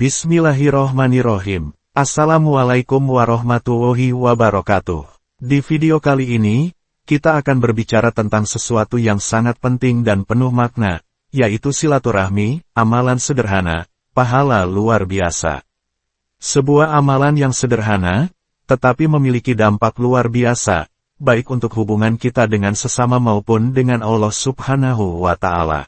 Bismillahirrohmanirrohim. Assalamualaikum warahmatullahi wabarakatuh. Di video kali ini, kita akan berbicara tentang sesuatu yang sangat penting dan penuh makna, yaitu silaturahmi, amalan sederhana, pahala luar biasa. Sebuah amalan yang sederhana, tetapi memiliki dampak luar biasa, baik untuk hubungan kita dengan sesama maupun dengan Allah Subhanahu wa Ta'ala.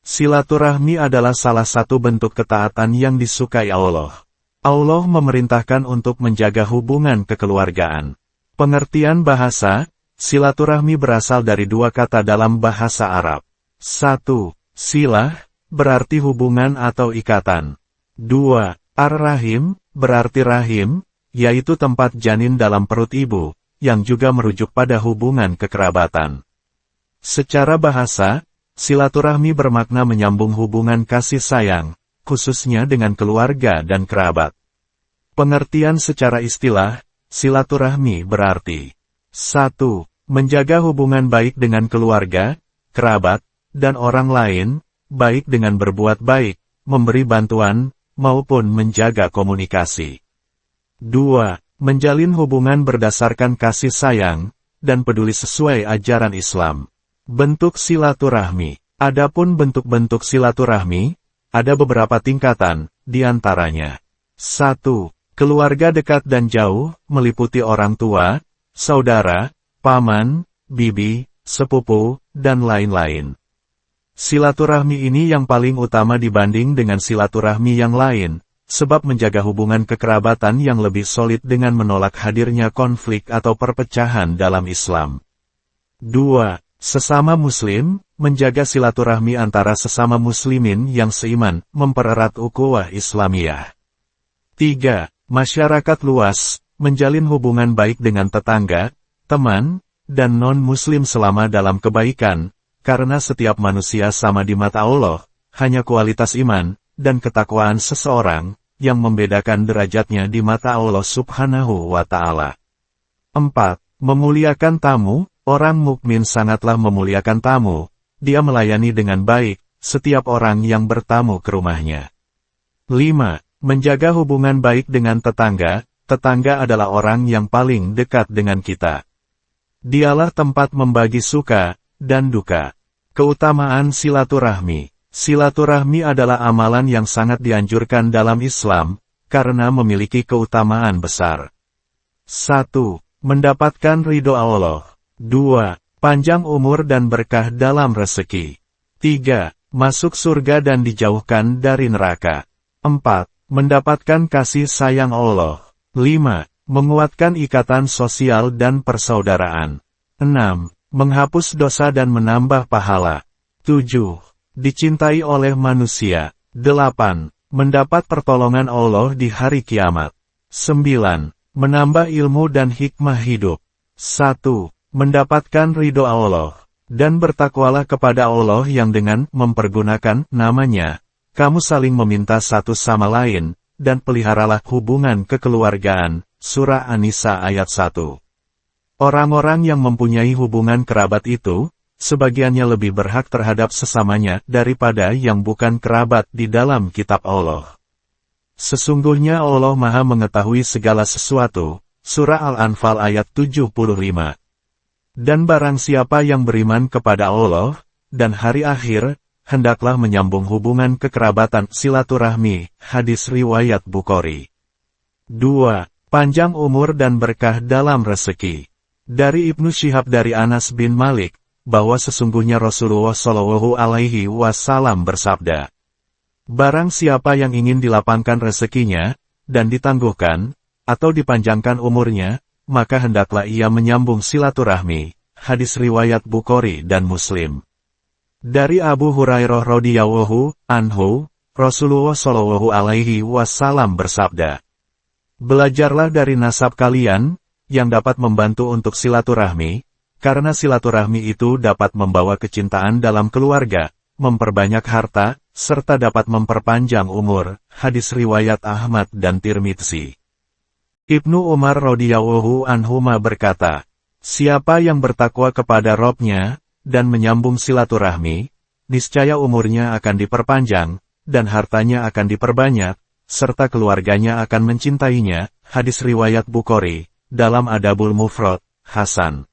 Silaturahmi adalah salah satu bentuk ketaatan yang disukai Allah. Allah memerintahkan untuk menjaga hubungan kekeluargaan. Pengertian bahasa, silaturahmi berasal dari dua kata dalam bahasa Arab. 1. Silah, berarti hubungan atau ikatan. 2. Ar-Rahim, berarti rahim, yaitu tempat janin dalam perut ibu, yang juga merujuk pada hubungan kekerabatan. Secara bahasa, silaturahmi bermakna menyambung hubungan kasih sayang, khususnya dengan keluarga dan kerabat. Pengertian secara istilah, silaturahmi berarti 1. Menjaga hubungan baik dengan keluarga, kerabat, dan orang lain, baik dengan berbuat baik, memberi bantuan, maupun menjaga komunikasi. 2. Menjalin hubungan berdasarkan kasih sayang, dan peduli sesuai ajaran Islam. Bentuk silaturahmi. Adapun bentuk-bentuk silaturahmi, ada beberapa tingkatan, di antaranya. 1. Keluarga dekat dan jauh, meliputi orang tua, saudara, paman, bibi, sepupu, dan lain-lain. Silaturahmi ini yang paling utama dibanding dengan silaturahmi yang lain, sebab menjaga hubungan kekerabatan yang lebih solid dengan menolak hadirnya konflik atau perpecahan dalam Islam. 2. Sesama Muslim, menjaga silaturahmi antara sesama Muslimin yang seiman, mempererat ukhuwah Islamiyah. 3. Masyarakat luas, menjalin hubungan baik dengan tetangga, teman, dan non-Muslim selama dalam kebaikan, karena setiap manusia sama di mata Allah, hanya kualitas iman, dan ketakwaan seseorang, yang membedakan derajatnya di mata Allah Subhanahu wa Ta'ala. 4. Memuliakan tamu. Orang mukmin sangatlah memuliakan tamu, dia melayani dengan baik, setiap orang yang bertamu ke rumahnya. 5. Menjaga hubungan baik dengan tetangga, tetangga adalah orang yang paling dekat dengan kita. Dialah tempat membagi suka, dan duka. Keutamaan silaturahmi. Silaturahmi adalah amalan yang sangat dianjurkan dalam Islam, karena memiliki keutamaan besar. 1. Mendapatkan ridho Allah. 2. Panjang umur dan berkah dalam rezeki. 3. Masuk surga dan dijauhkan dari neraka. 4. Mendapatkan kasih sayang Allah. 5. Menguatkan ikatan sosial dan persaudaraan. 6. Menghapus dosa dan menambah pahala. 7. Dicintai oleh manusia. 8. Mendapat pertolongan Allah di hari kiamat. 9. Menambah ilmu dan hikmah hidup. 1. Mendapatkan ridho Allah, dan bertakwalah kepada Allah yang dengan mempergunakan namanya, kamu saling meminta satu sama lain, dan peliharalah hubungan kekeluargaan. Surah An-Nisa ayat 1. Orang-orang yang mempunyai hubungan kerabat itu, sebagiannya lebih berhak terhadap sesamanya daripada yang bukan kerabat di dalam kitab Allah. Sesungguhnya Allah Maha mengetahui segala sesuatu. Surah Al-Anfal ayat 75. Dan barang siapa yang beriman kepada Allah, dan hari akhir, hendaklah menyambung hubungan kekerabatan silaturahmi, hadis riwayat Bukhari. 2. Panjang umur dan berkah dalam rezeki. Dari Ibnu Syihab dari Anas bin Malik, bahwa sesungguhnya Rasulullah Shallallahu Alaihi Wasallam bersabda, barang siapa yang ingin dilapangkan rezekinya, dan ditangguhkan, atau dipanjangkan umurnya, maka hendaklah ia menyambung silaturahmi, hadis riwayat Bukhari dan Muslim. Dari Abu Hurairah radhiyallahu anhu, Rasulullah Shallallahu Alaihi Wasallam bersabda, belajarlah dari nasab kalian, yang dapat membantu untuk silaturahmi, karena silaturahmi itu dapat membawa kecintaan dalam keluarga, memperbanyak harta, serta dapat memperpanjang umur, hadis riwayat Ahmad dan Tirmidzi. Ibnu Umar radhiyallahu anhuma berkata, siapa yang bertakwa kepada Robnya, dan menyambung silaturahmi, niscaya umurnya akan diperpanjang, dan hartanya akan diperbanyak, serta keluarganya akan mencintainya. Hadis riwayat Bukhari, dalam Adabul Mufrad, Hasan.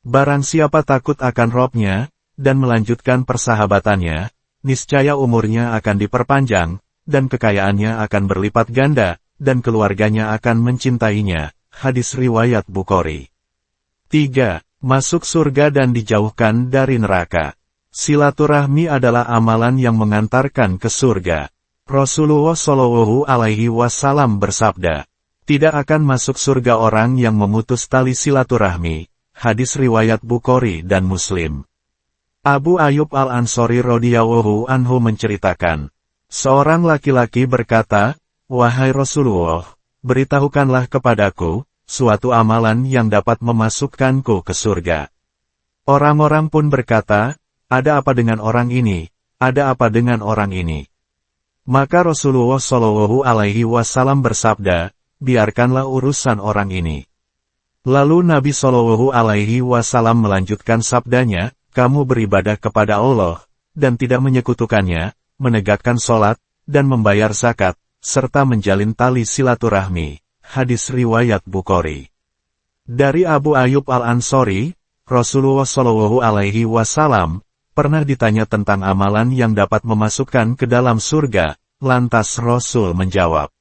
Barang siapa takut akan Robnya, dan melanjutkan persahabatannya, niscaya umurnya akan diperpanjang, dan kekayaannya akan berlipat ganda, dan keluarganya akan mencintainya. Hadis riwayat Bukhari. 3. Masuk surga dan dijauhkan dari neraka. Silaturahmi adalah amalan yang mengantarkan ke surga. Rasulullah Shallallahu Alaihi Wasallam bersabda, tidak akan masuk surga orang yang memutus tali silaturahmi. Hadis riwayat Bukhari dan Muslim. Abu Ayyub Al-Ansori radhiyallahu anhu menceritakan, seorang laki-laki berkata, wahai Rasulullah, beritahukanlah kepadaku suatu amalan yang dapat memasukkanku ke surga. Orang-orang pun berkata, ada apa dengan orang ini? Ada apa dengan orang ini? Maka Rasulullah Shallallahu Alaihi Wasallam bersabda, biarkanlah urusan orang ini. Lalu Nabi Shallallahu Alaihi Wasallam melanjutkan sabdanya, kamu beribadah kepada Allah, dan tidak menyekutukannya, menegakkan sholat, dan membayar zakat, serta menjalin tali silaturahmi. Hadis riwayat Bukhari. Dari Abu Ayyub Al-Ansori, Rasulullah Shallallahu Alaihi Wasallam pernah ditanya tentang amalan yang dapat memasukkan ke dalam surga, lantas Rasul menjawab,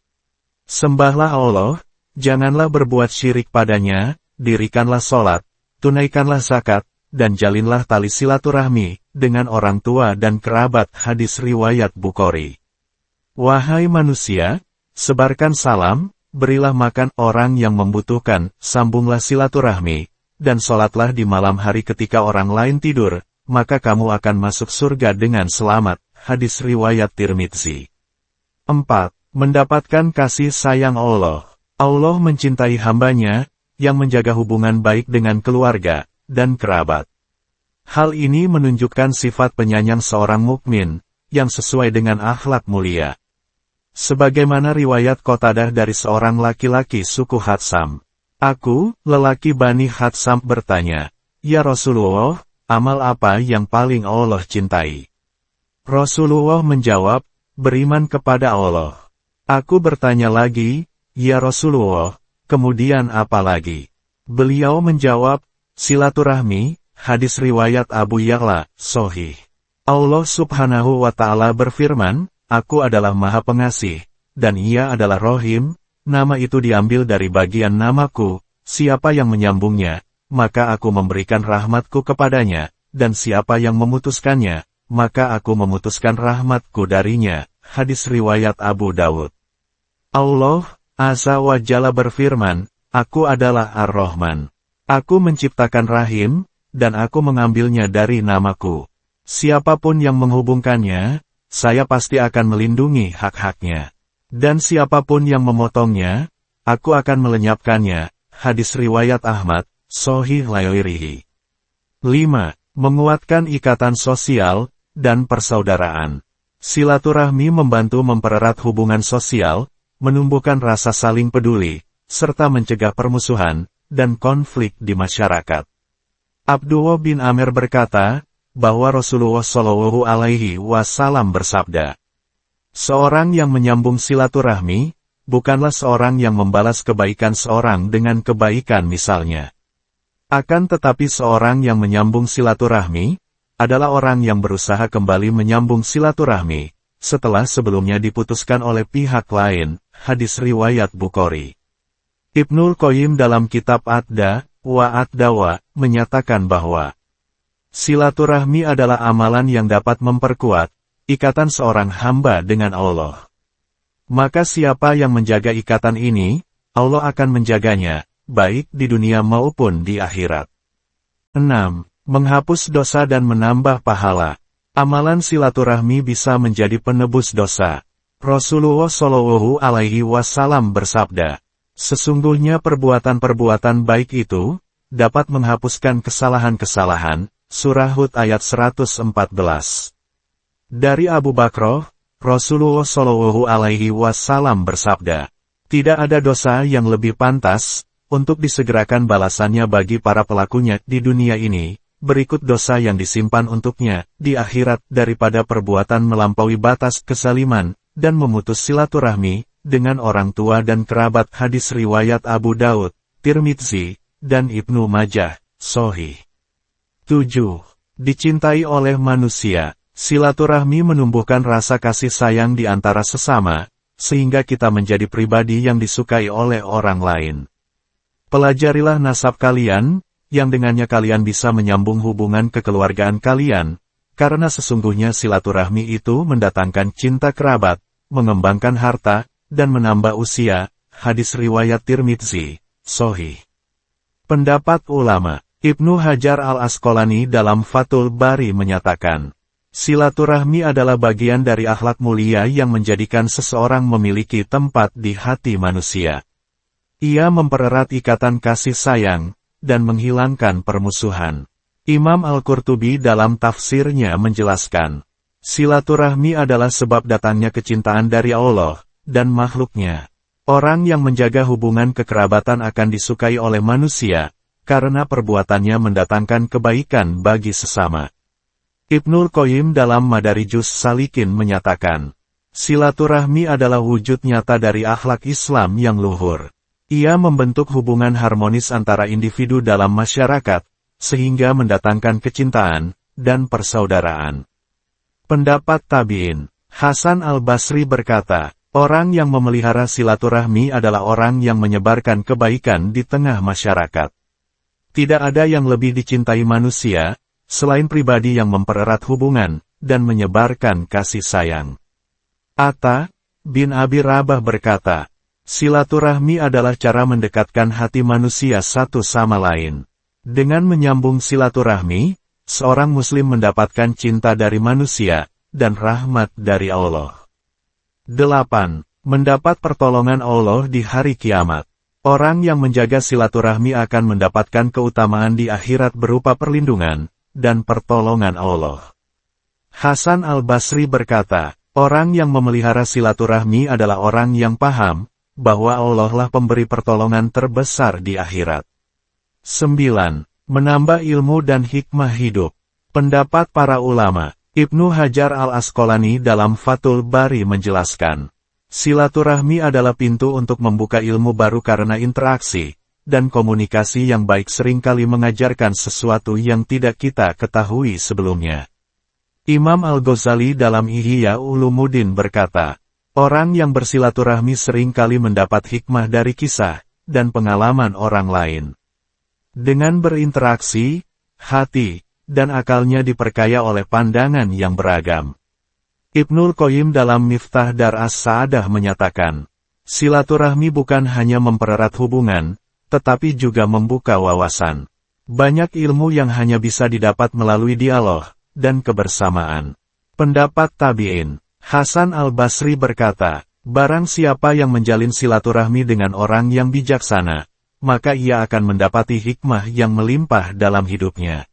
sembahlah Allah, janganlah berbuat syirik padanya, dirikanlah sholat, tunaikanlah zakat, dan jalinlah tali silaturahmi dengan orang tua dan kerabat. Hadis riwayat Bukhari. Wahai manusia, sebarkan salam, berilah makan orang yang membutuhkan, sambunglah silaturahmi, dan sholatlah di malam hari ketika orang lain tidur, maka kamu akan masuk surga dengan selamat. Hadis riwayat Tirmidzi. 4. Mendapatkan kasih sayang Allah. Allah mencintai hambanya, yang menjaga hubungan baik dengan keluarga, dan kerabat. Hal ini menunjukkan sifat penyayang seorang mukmin, yang sesuai dengan akhlak mulia. Sebagaimana riwayat Qatadah dari seorang laki-laki suku Hatsam. Aku, lelaki Bani Hatsam bertanya, ya Rasulullah, amal apa yang paling Allah cintai? Rasulullah menjawab, beriman kepada Allah. Aku bertanya lagi, ya Rasulullah, kemudian apa lagi? Beliau menjawab, silaturahmi. Hadis riwayat Abu Ya'la, Sahih. Allah Subhanahu wa Ta'ala berfirman, Aku adalah Maha Pengasih, dan Ia adalah Rohim. Nama itu diambil dari bagian namaku. Siapa yang menyambungnya, maka aku memberikan rahmatku kepadanya, dan siapa yang memutuskannya, maka aku memutuskan rahmatku darinya. Hadis riwayat Abu Dawud. Allah Azza wa Jalla berfirman, Aku adalah Ar-Rahman. Aku menciptakan rahim, dan aku mengambilnya dari namaku. Siapapun yang menghubungkannya, saya pasti akan melindungi hak-haknya. Dan siapapun yang memotongnya, aku akan melenyapkannya. Hadis riwayat Ahmad, Sahih Ghairihi. 5. Menguatkan ikatan sosial dan persaudaraan. Silaturahmi membantu mempererat hubungan sosial, menumbuhkan rasa saling peduli, serta mencegah permusuhan dan konflik di masyarakat. Abdullah bin Amir berkata, bahwa Rasulullah Shallallahu Alaihi Wasallam bersabda, seorang yang menyambung silaturahmi, bukanlah seorang yang membalas kebaikan seorang dengan kebaikan misalnya. Akan tetapi seorang yang menyambung silaturahmi, adalah orang yang berusaha kembali menyambung silaturahmi, setelah sebelumnya diputuskan oleh pihak lain. Hadis riwayat Bukhari. Ibnul Qayyim dalam kitab Adda wa Ad-Dawa menyatakan bahwa silaturahmi adalah amalan yang dapat memperkuat ikatan seorang hamba dengan Allah. Maka siapa yang menjaga ikatan ini, Allah akan menjaganya, baik di dunia maupun di akhirat. 6. Menghapus dosa dan menambah pahala. Amalan silaturahmi bisa menjadi penebus dosa. Rasulullah Shallallahu Alaihi Wasallam bersabda, sesungguhnya perbuatan-perbuatan baik itu dapat menghapuskan kesalahan-kesalahan. Surah Hud ayat 114. Dari Abu Bakr, Rasulullah Shallallahu Alaihi Wasallam bersabda, tidak ada dosa yang lebih pantas untuk disegerakan balasannya bagi para pelakunya di dunia ini, berikut dosa yang disimpan untuknya di akhirat daripada perbuatan melampaui batas kezaliman dan memutus silaturahmi dengan orang tua dan kerabat. Hadis riwayat Abu Daud, Tirmidzi, dan Ibnu Majah, Sahih. 7. Dicintai oleh manusia. Silaturahmi menumbuhkan rasa kasih sayang di antara sesama, sehingga kita menjadi pribadi yang disukai oleh orang lain. Pelajarilah nasab kalian, yang dengannya kalian bisa menyambung hubungan kekeluargaan kalian, karena sesungguhnya silaturahmi itu mendatangkan cinta kerabat, mengembangkan harta, dan menambah usia. Hadis riwayat Tirmidzi, Sahih. Pendapat ulama. Ibnu Hajar al-Asqalani dalam Fathul Bari menyatakan, silaturahmi adalah bagian dari akhlak mulia yang menjadikan seseorang memiliki tempat di hati manusia. Ia mempererat ikatan kasih sayang, dan menghilangkan permusuhan. Imam Al-Qurtubi dalam tafsirnya menjelaskan, silaturahmi adalah sebab datangnya kecintaan dari Allah dan makhluknya. Orang yang menjaga hubungan kekerabatan akan disukai oleh manusia, karena perbuatannya mendatangkan kebaikan bagi sesama. Ibnul Qayyim dalam Madarijus Salikin menyatakan, silaturahmi adalah wujud nyata dari akhlak Islam yang luhur. Ia membentuk hubungan harmonis antara individu dalam masyarakat, sehingga mendatangkan kecintaan dan persaudaraan. Pendapat Tabi'in. Hasan al-Basri berkata, orang yang memelihara silaturahmi adalah orang yang menyebarkan kebaikan di tengah masyarakat. Tidak ada yang lebih dicintai manusia, selain pribadi yang mempererat hubungan, dan menyebarkan kasih sayang. Atta bin Abi Rabah berkata, silaturahmi adalah cara mendekatkan hati manusia satu sama lain. Dengan menyambung silaturahmi, seorang muslim mendapatkan cinta dari manusia, dan rahmat dari Allah. 8. Mendapat pertolongan Allah di hari kiamat. Orang yang menjaga silaturahmi akan mendapatkan keutamaan di akhirat berupa perlindungan dan pertolongan Allah. Hasan al-Basri berkata, orang yang memelihara silaturahmi adalah orang yang paham bahwa Allah lah pemberi pertolongan terbesar di akhirat. 9. Menambah ilmu dan hikmah hidup. Pendapat para ulama. Ibnu Hajar al-Asqalani dalam Fathul Bari menjelaskan, silaturahmi adalah pintu untuk membuka ilmu baru karena interaksi, dan komunikasi yang baik seringkali mengajarkan sesuatu yang tidak kita ketahui sebelumnya. Imam Al-Ghazali dalam Ihya Ulumuddin berkata, orang yang bersilaturahmi seringkali mendapat hikmah dari kisah dan pengalaman orang lain. Dengan berinteraksi, hati dan akalnya diperkaya oleh pandangan yang beragam. Ibnul Qayyim dalam Miftah Dar As-Sa'adah menyatakan, silaturahmi bukan hanya mempererat hubungan, tetapi juga membuka wawasan. Banyak ilmu yang hanya bisa didapat melalui dialog dan kebersamaan. Pendapat Tabi'in. Hasan al-Basri berkata, barang siapa yang menjalin silaturahmi dengan orang yang bijaksana, maka ia akan mendapati hikmah yang melimpah dalam hidupnya.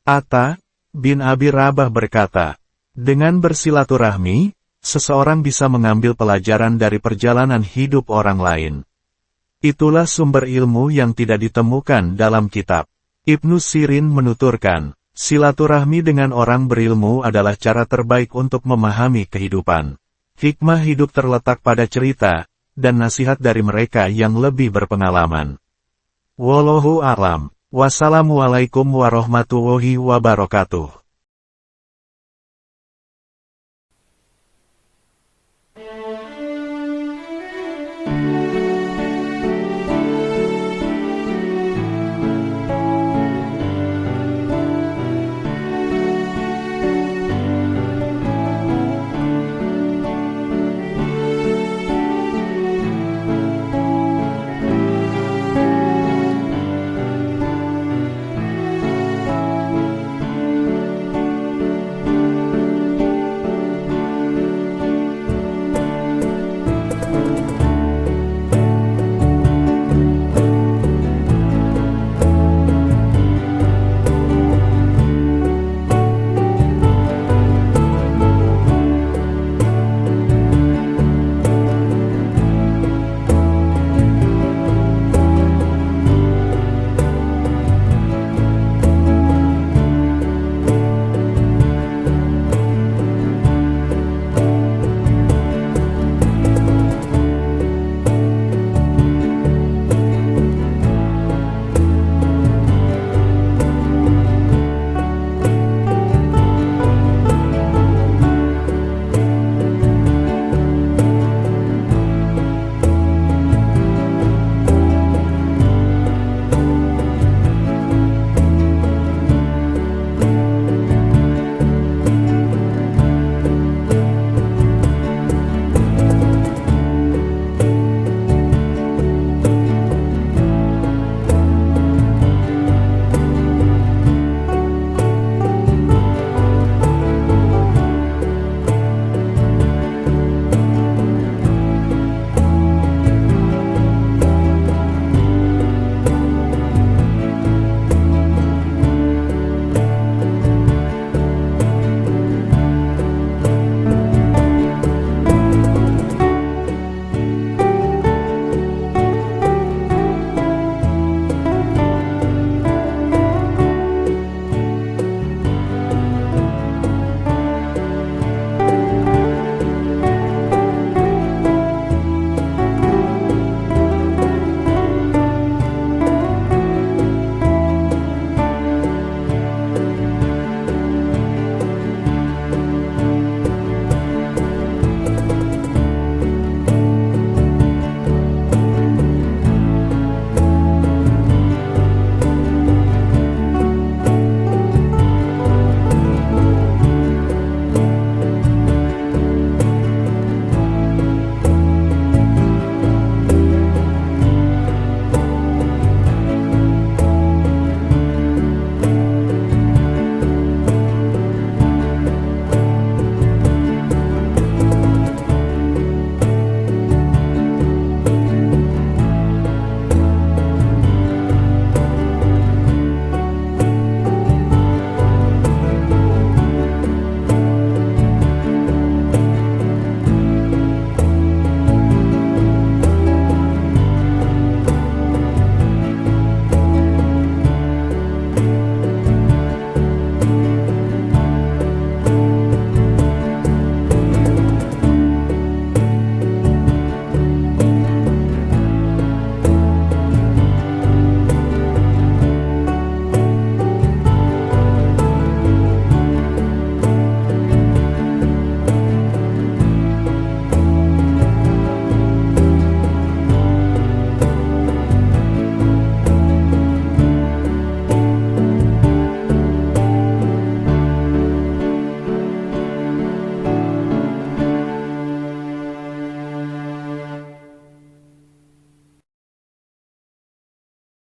Atta bin Abi Rabah berkata, dengan bersilaturahmi, seseorang bisa mengambil pelajaran dari perjalanan hidup orang lain. Itulah sumber ilmu yang tidak ditemukan dalam kitab. Ibnu Sirin menuturkan, silaturahmi dengan orang berilmu adalah cara terbaik untuk memahami kehidupan. Hikmah hidup terletak pada cerita dan nasihat dari mereka yang lebih berpengalaman. Wallahu a'lam. Wassalamualaikum warahmatullahi wabarakatuh.